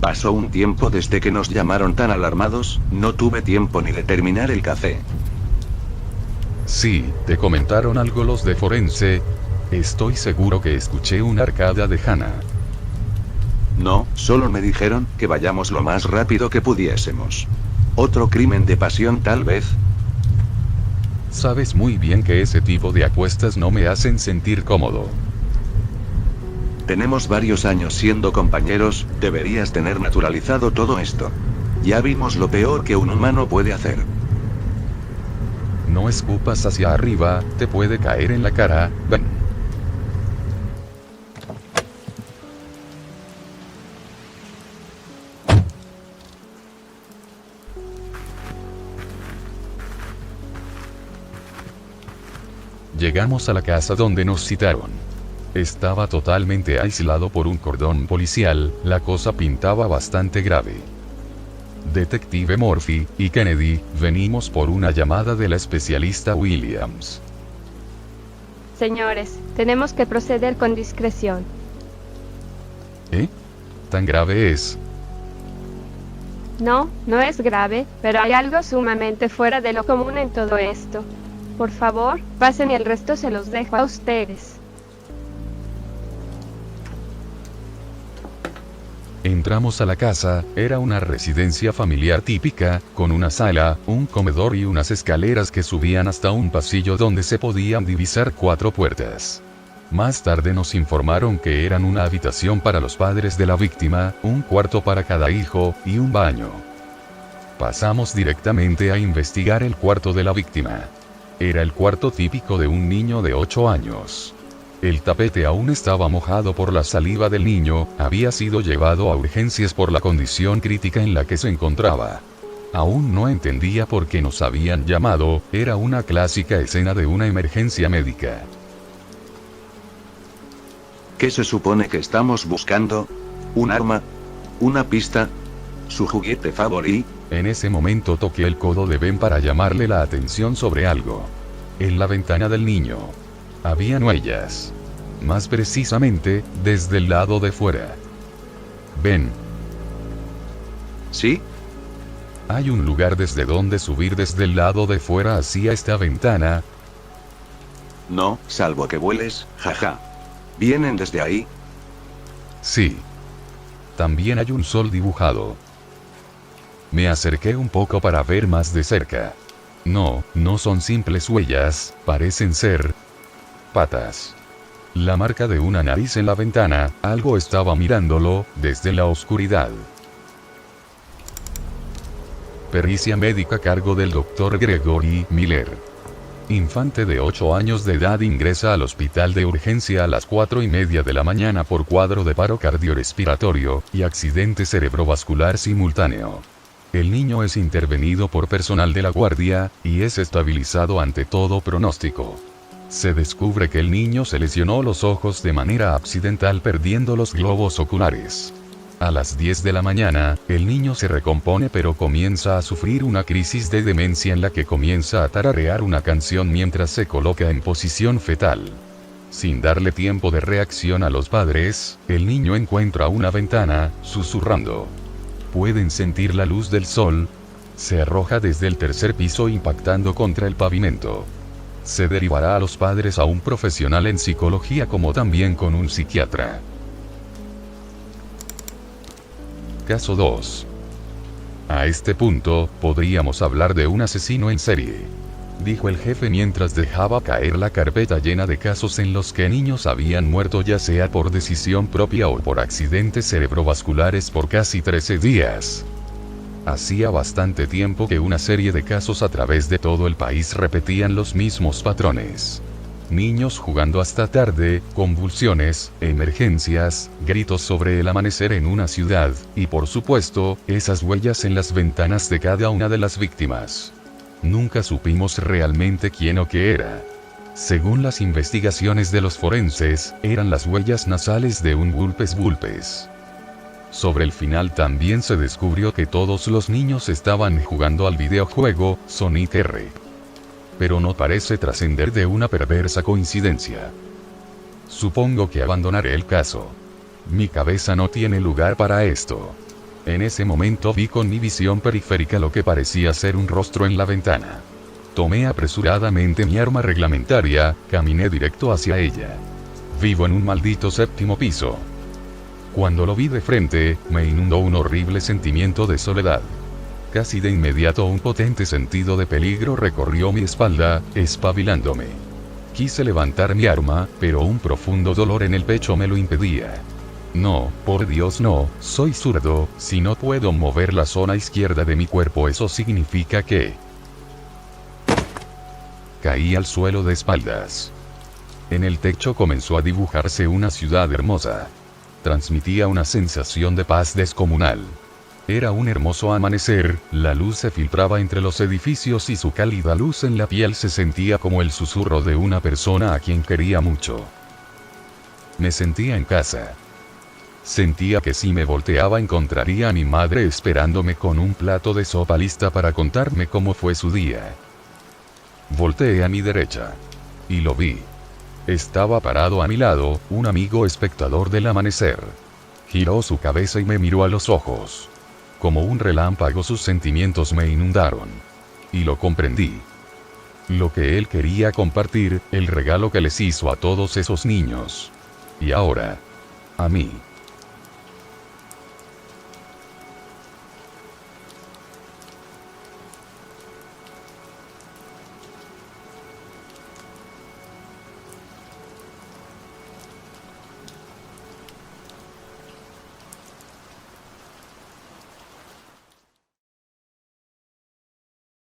Pasó un tiempo desde que nos llamaron tan alarmados, no tuve tiempo ni de terminar el café. Sí, ¿te comentaron algo los de forense? Estoy seguro que escuché una arcada de Hannah. No, solo me dijeron que vayamos lo más rápido que pudiésemos. ¿Otro crimen de pasión tal vez? Sabes muy bien que ese tipo de apuestas no me hacen sentir cómodo. Tenemos varios años siendo compañeros, deberías tener naturalizado todo esto. Ya vimos lo peor que un humano puede hacer. No escupas hacia arriba, te puede caer en la cara, ven. Llegamos a la casa donde nos citaron. Estaba totalmente aislado por un cordón policial, la cosa pintaba bastante grave. Detective Murphy y Kennedy, venimos por una llamada de la especialista Williams. Señores, tenemos que proceder con discreción. ¿Eh? ¿Tan grave es? No, no es grave, pero hay algo sumamente fuera de lo común en todo esto. Por favor, pasen y el resto se los dejo a ustedes. Entramos a la casa, era una residencia familiar típica, con una sala, un comedor y unas escaleras que subían hasta un pasillo donde se podían divisar 4 puertas. Más tarde nos informaron que eran una habitación para los padres de la víctima, un cuarto para cada hijo, y un baño. Pasamos directamente a investigar el cuarto de la víctima. Era el cuarto típico de un niño de 8 años. El tapete aún estaba mojado por la saliva del niño, había sido llevado a urgencias por la condición crítica en la que se encontraba. Aún no entendía por qué nos habían llamado, era una clásica escena de una emergencia médica. ¿Qué se supone que estamos buscando? ¿Un arma? ¿Una pista? ¿Su juguete favorito? En ese momento toqué el codo de Ben para llamarle la atención sobre algo. En la ventana del niño. Habían huellas. Más precisamente, desde el lado de fuera. Ben. ¿Sí? Hay un lugar desde donde subir desde el lado de fuera hacia esta ventana. No, salvo que vueles, jaja. ¿Vienen desde ahí? Sí. También hay un sol dibujado. Me acerqué un poco para ver más de cerca. No, no son simples huellas, parecen ser patas. La marca de una nariz en la ventana, algo estaba mirándolo, desde la oscuridad. Pericia médica a cargo del Dr. Gregory Miller. Infante de 8 años de edad ingresa al hospital de urgencia a las 4:30 de la mañana por cuadro de paro cardiorrespiratorio y accidente cerebrovascular simultáneo. El niño es intervenido por personal de la guardia, y es estabilizado ante todo pronóstico. Se descubre que el niño se lesionó los ojos de manera accidental perdiendo los globos oculares. A las 10 de la mañana, el niño se recompone pero comienza a sufrir una crisis de demencia en la que comienza a tararear una canción mientras se coloca en posición fetal. Sin darle tiempo de reacción a los padres, el niño encuentra una ventana, susurrando. Pueden sentir la luz del sol. Se arroja desde el 3er piso impactando contra el pavimento. Se derivará a los padres a un profesional en psicología como también con un psiquiatra. Caso 2. A este punto, podríamos hablar de un asesino en serie, dijo el jefe mientras dejaba caer la carpeta llena de casos en los que niños habían muerto ya sea por decisión propia o por accidentes cerebrovasculares por casi 13 días. Hacía bastante tiempo que una serie de casos a través de todo el país repetían los mismos patrones. Niños jugando hasta tarde, convulsiones, emergencias, gritos sobre el amanecer en una ciudad, y por supuesto, esas huellas en las ventanas de cada una de las víctimas. Nunca supimos realmente quién o qué era. Según las investigaciones de los forenses, eran las huellas nasales de un vulpes. Sobre el final también se descubrió que todos los niños estaban jugando al videojuego Sonic R. Pero no parece trascender de una perversa coincidencia. Supongo que abandonaré el caso. Mi cabeza no tiene lugar para esto. En ese momento vi con mi visión periférica lo que parecía ser un rostro en la ventana. Tomé apresuradamente mi arma reglamentaria, caminé directo hacia ella. Vivo en un maldito 7º piso. Cuando lo vi de frente, me inundó un horrible sentimiento de soledad. Casi de inmediato un potente sentido de peligro recorrió mi espalda, espabilándome. Quise levantar mi arma, pero un profundo dolor en el pecho me lo impedía. No, por Dios no, soy zurdo, si no puedo mover la zona izquierda de mi cuerpo eso significa que... Caí al suelo de espaldas. En el techo comenzó a dibujarse una ciudad hermosa. Transmitía una sensación de paz descomunal. Era un hermoso amanecer, la luz se filtraba entre los edificios y su cálida luz en la piel se sentía como el susurro de una persona a quien quería mucho. Me sentía en casa. Sentía que si me volteaba encontraría a mi madre esperándome con un plato de sopa lista para contarme cómo fue su día. Volteé a mi derecha. Y lo vi. Estaba parado a mi lado, un amigo espectador del amanecer. Giró su cabeza y me miró a los ojos. Como un relámpago sus sentimientos me inundaron. Y lo comprendí. Lo que él quería compartir, el regalo que les hizo a todos esos niños. Y ahora, a mí.